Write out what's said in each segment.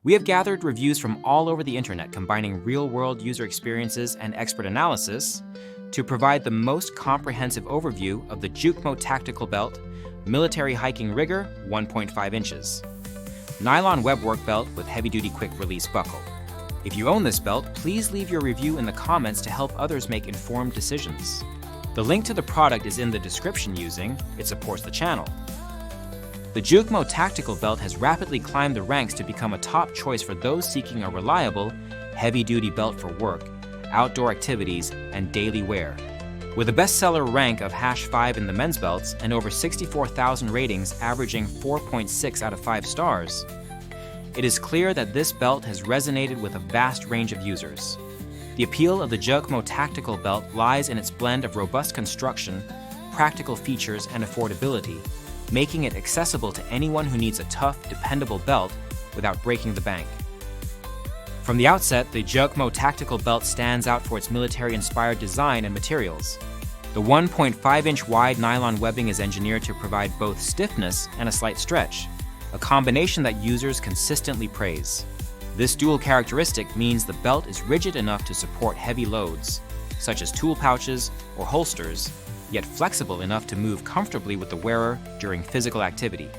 We have gathered reviews from all over the internet combining real-world user experiences and expert analysis to provide the most comprehensive overview of the JUKMO Tactical Belt Military Hiking Rigger 1.5 inches. Nylon web work belt with heavy-duty quick-release buckle. If you own this belt, please leave your review in the comments to help others make informed decisions. The link to the product is in the description using it supports the channel. The JUKMO Tactical Belt has rapidly climbed the ranks to become a top choice for those seeking a reliable, heavy-duty belt for work, outdoor activities, and daily wear. With a bestseller rank of #5 in the men's belts and over 64,000 ratings averaging 4.6 out of 5 stars, it is clear that this belt has resonated with a vast range of users. The appeal of the JUKMO Tactical Belt lies in its blend of robust construction, practical features, and affordability, making it accessible to anyone who needs a tough, dependable belt without breaking the bank. From the outset, the JUKMO Tactical Belt stands out for its military-inspired design and materials. The 1.5-inch wide nylon webbing is engineered to provide both stiffness and a slight stretch, a combination that users consistently praise. This dual characteristic means the belt is rigid enough to support heavy loads, such as tool pouches or holsters, yet flexible enough to move comfortably with the wearer during physical activity.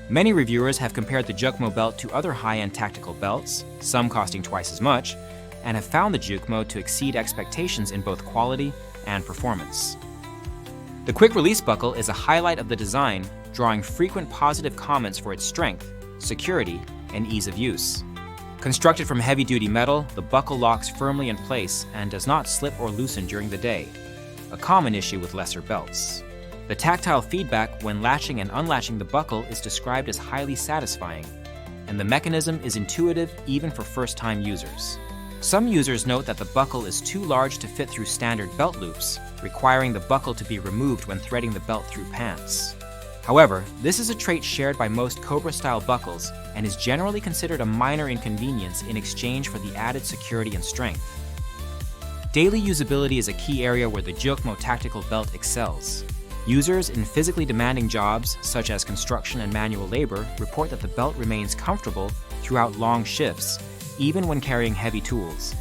Many reviewers have compared the JUKMO belt to other high-end tactical belts, some costing twice as much, and have found the JUKMO to exceed expectations in both quality and performance. The quick-release buckle is a highlight of the design, drawing frequent positive comments for its strength, security, and ease of use. Constructed from heavy-duty metal, the buckle locks firmly in place and does not slip or loosen during the day, a common issue with lesser belts. The tactile feedback when latching and unlatching the buckle is described as highly satisfying, and the mechanism is intuitive even for first-time users. Some users note that the buckle is too large to fit through standard belt loops, requiring the buckle to be removed when threading the belt through pants. However, this is a trait shared by most Cobra-style buckles and is generally considered a minor inconvenience in exchange for the added security and strength. Daily usability is a key area where the JUKMO Tactical Belt excels. Users in physically demanding jobs, such as construction and manual labor, report that the belt remains comfortable throughout long shifts, even when carrying heavy tools.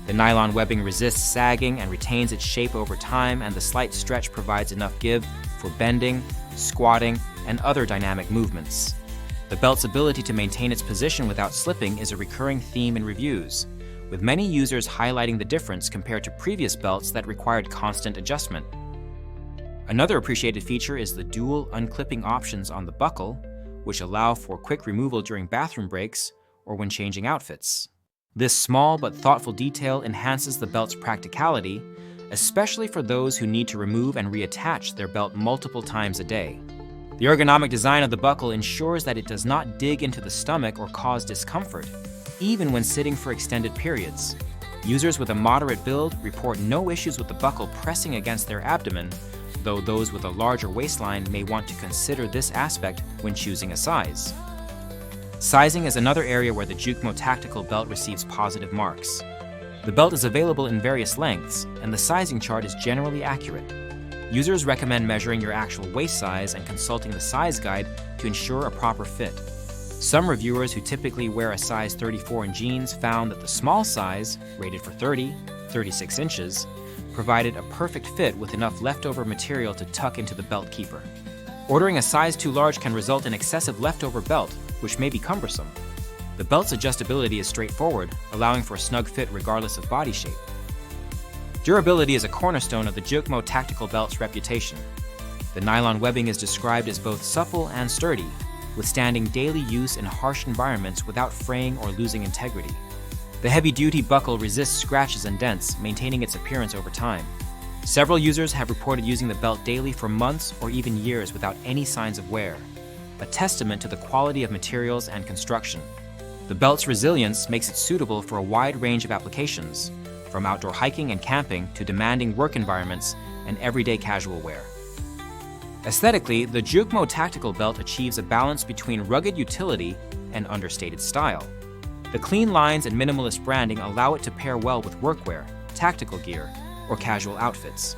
The nylon webbing resists sagging and retains its shape over time, and the slight stretch provides enough give for bending, squatting, and other dynamic movements. The belt's ability to maintain its position without slipping is a recurring theme in reviews, with many users highlighting the difference compared to previous belts that required constant adjustment. Another appreciated feature is the dual unclipping options on the buckle, which allow for quick removal during bathroom breaks or when changing outfits. This small but thoughtful detail enhances the belt's practicality, especially for those who need to remove and reattach their belt multiple times a day. The ergonomic design of the buckle ensures that it does not dig into the stomach or cause discomfort, even when sitting for extended periods. Users with a moderate build report no issues with the buckle pressing against their abdomen, though those with a larger waistline may want to consider this aspect when choosing a size. Sizing is another area where the JUKMO Tactical Belt receives positive marks. The belt is available in various lengths, and the sizing chart is generally accurate. Users recommend measuring your actual waist size and consulting the size guide to ensure a proper fit. Some reviewers who typically wear a size 34 in jeans found that the small size, rated for 36 inches, provided a perfect fit with enough leftover material to tuck into the belt keeper. Ordering a size too large can result in excessive leftover belt, which may be cumbersome. The belt's adjustability is straightforward, allowing for a snug fit regardless of body shape. Durability is a cornerstone of the JUKMO Tactical Belt's reputation. The nylon webbing is described as both supple and sturdy, withstanding daily use in harsh environments without fraying or losing integrity. The heavy-duty buckle resists scratches and dents, maintaining its appearance over time. Several users have reported using the belt daily for months or even years without any signs of wear, a testament to the quality of materials and construction. The belt's resilience makes it suitable for a wide range of applications, from outdoor hiking and camping to demanding work environments and everyday casual wear. Aesthetically, the JUKMO Tactical Belt achieves a balance between rugged utility and understated style. The clean lines and minimalist branding allow it to pair well with workwear, tactical gear, or casual outfits.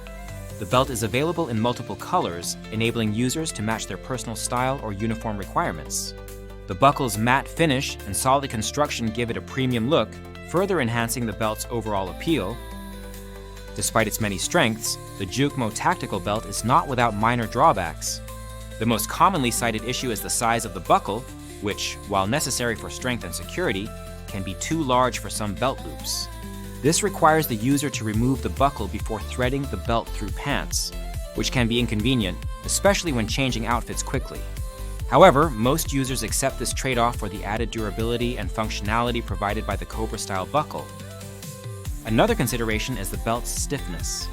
The belt is available in multiple colors, enabling users to match their personal style or uniform requirements. The buckle's matte finish and solid construction give it a premium look, further enhancing the belt's overall appeal. Despite its many strengths, the JUKMO Tactical Belt is not without minor drawbacks. The most commonly cited issue is the size of the buckle, which, while necessary for strength and security, can be too large for some belt loops. This requires the user to remove the buckle before threading the belt through pants, which can be inconvenient, especially when changing outfits quickly. However, most users accept this trade-off for the added durability and functionality provided by the Cobra-style buckle. Another consideration is the belt's stiffness.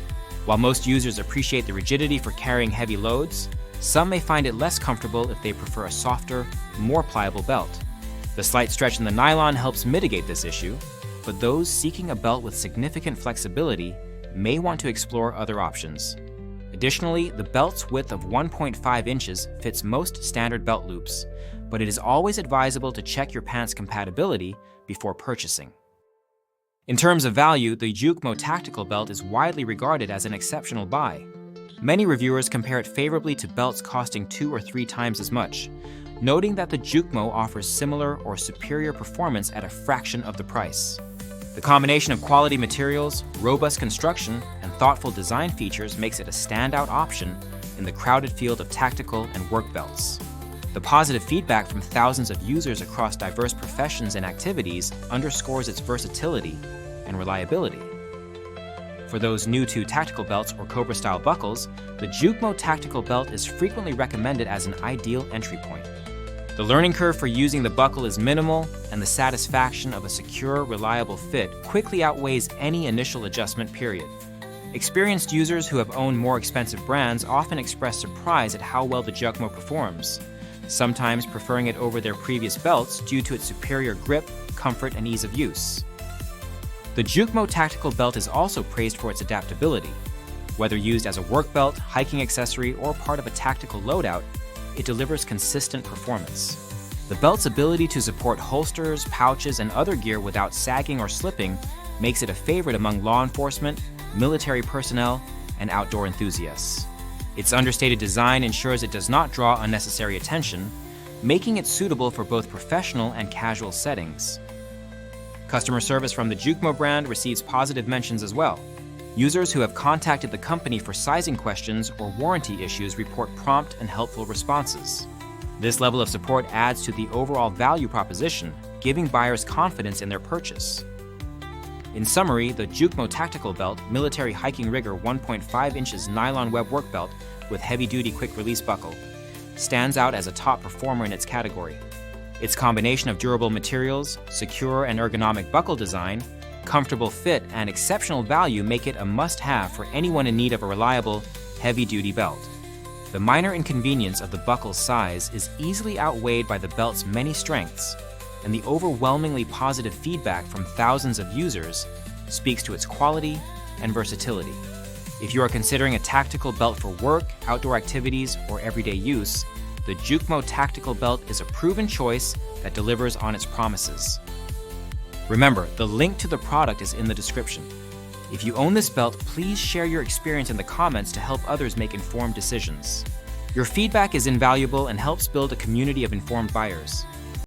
While most users appreciate the rigidity for carrying heavy loads, some may find it less comfortable if they prefer a softer, more pliable belt. The slight stretch in the nylon helps mitigate this issue, but those seeking a belt with significant flexibility may want to explore other options. Additionally, the belt's width of 1.5 inches fits most standard belt loops, but it is always advisable to check your pants' compatibility before purchasing. In terms of value, the JUKMO Tactical Belt is widely regarded as an exceptional buy. Many reviewers compare it favorably to belts costing 2 or 3 times as much, noting that the JUKMO offers similar or superior performance at a fraction of the price. The combination of quality materials, robust construction, and thoughtful design features makes it a standout option in the crowded field of tactical and work belts. The positive feedback from thousands of users across diverse professions and activities underscores its versatility and reliability. For those new to tactical belts or Cobra-style buckles, the JUKMO Tactical Belt is frequently recommended as an ideal entry point. The learning curve for using the buckle is minimal, and the satisfaction of a secure, reliable fit quickly outweighs any initial adjustment period. Experienced users who have owned more expensive brands often express surprise at how well the JUKMO performs, sometimes preferring it over their previous belts due to its superior grip, comfort, and ease of use. The JUKMO Tactical Belt is also praised for its adaptability. Whether used as a work belt, hiking accessory, or part of a tactical loadout, it delivers consistent performance. The belt's ability to support holsters, pouches, and other gear without sagging or slipping makes it a favorite among law enforcement, military personnel, and outdoor enthusiasts. Its understated design ensures it does not draw unnecessary attention, making it suitable for both professional and casual settings. Customer service from the JUKMO brand receives positive mentions as well. Users who have contacted the company for sizing questions or warranty issues report prompt and helpful responses. This level of support adds to the overall value proposition, giving buyers confidence in their purchase. In summary, the JUKMO Tactical Belt Military Hiking Rigger 1.5 inches nylon web work belt with heavy-duty quick-release buckle stands out as a top performer in its category. Its combination of durable materials, secure and ergonomic buckle design, comfortable fit, and exceptional value make it a must-have for anyone in need of a reliable, heavy-duty belt. The minor inconvenience of the buckle's size is easily outweighed by the belt's many strengths, and the overwhelmingly positive feedback from thousands of users speaks to its quality and versatility. If you are considering a tactical belt for work, outdoor activities, or everyday use, the JUKMO Tactical Belt is a proven choice that delivers on its promises. Remember, the link to the product is in the description. If you own this belt, please share your experience in the comments to help others make informed decisions. Your feedback is invaluable and helps build a community of informed buyers.